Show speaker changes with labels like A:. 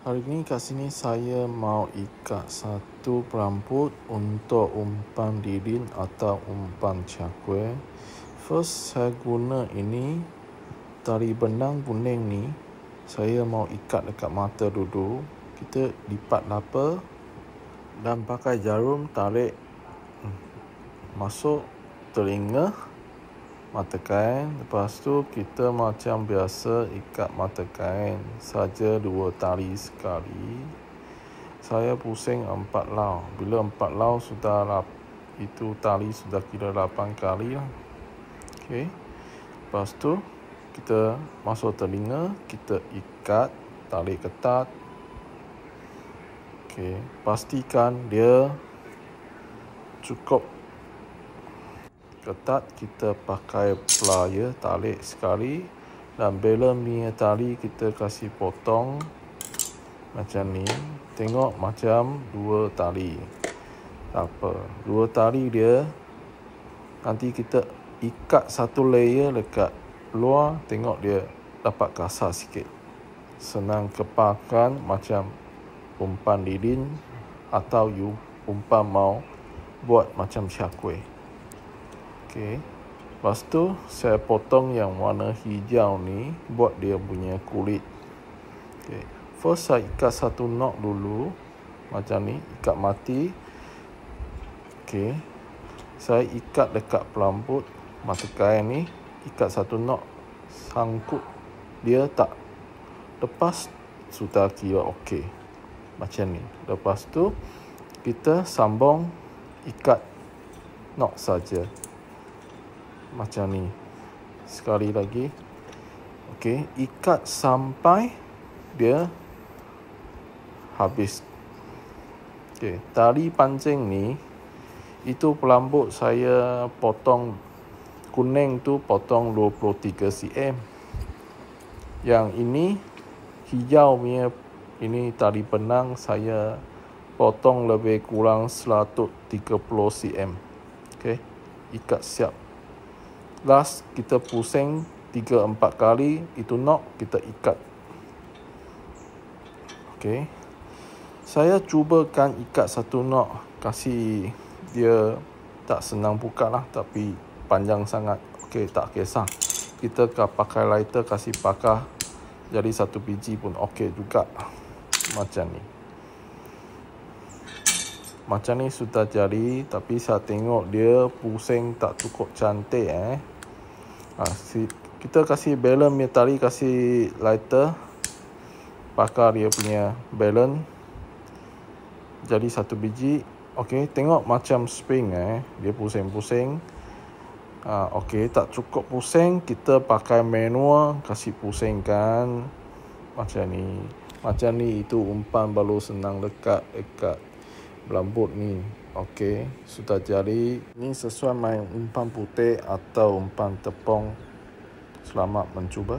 A: Hari ini kat sini saya mau ikat satu pelambut untuk umpan lilin atau umpan cakwe. First saya guna ini tali benang kuning ni. Saya mau ikat dekat mata dulu. Kita lipat lapa dan pakai jarum tarik masuk telinga mata kain. Lepas tu kita macam biasa ikat mata kain saja 2 tali sekali. Saya pusing 4 lau. Bila 4 lau sudah itu tali sudah kira 8 kali lah. Okey. Lepas tu kita masuk telinga, kita ikat, tarik ketat. Okey, pastikan dia cukup ketat. Kita pakai plier tarik sekali dan bila punya tali kita kasih potong macam ni. Tengok macam 2 tali. Tak apa, 2 tali dia nanti kita ikat satu layer dekat luar, tengok dia dapat kasar sikit. Senang kepalkan macam umpan lilin atau umpan mau buat macam cakwe. Okey. Lepas tu saya potong yang warna hijau ni buat dia punya kulit. Okey. First saya ikat satu knot dulu macam ni, ikat mati. Okey. Saya ikat dekat pelambut mata kain ni, ikat satu knot, sangkut dia tak lepas, sudah kira okey. Macam ni. Lepas tu kita sambung ikat knot saja. Macam ni. Sekali lagi. Okey, ikat sampai dia habis. Okey, tali pancing ni itu pelambut saya potong kuning tu potong 23 cm. Yang ini hijau punya ini tali benang saya potong lebih kurang 130 cm. Okey, ikat siap. Last kita pusing 3-4 kali itu knot, kita ikat. Okey. Saya cubakan ikat satu knot, kasih dia tak senang buka lah, tapi panjang sangat. Okey, tak kisah. Kita pakai lighter kasih pakar, jadi 1 biji pun okey juga. Macam ni. Macam ni sudah jadi, tapi saya tengok dia pusing tak cukup cantik. Kita kasih balance punya tali, kasih lighter, pakar dia punya balance, jadi 1 biji. Okey, tengok macam spring dia pusing-pusing. Okey, tak cukup pusing, kita pakai manual, kasih pusingkan macam ni. Macam ni itu umpan baru senang dekat pelambut ni. Okey, sudah jadi. Ini sesuai main umpan putih atau umpan tepung. Selamat mencuba.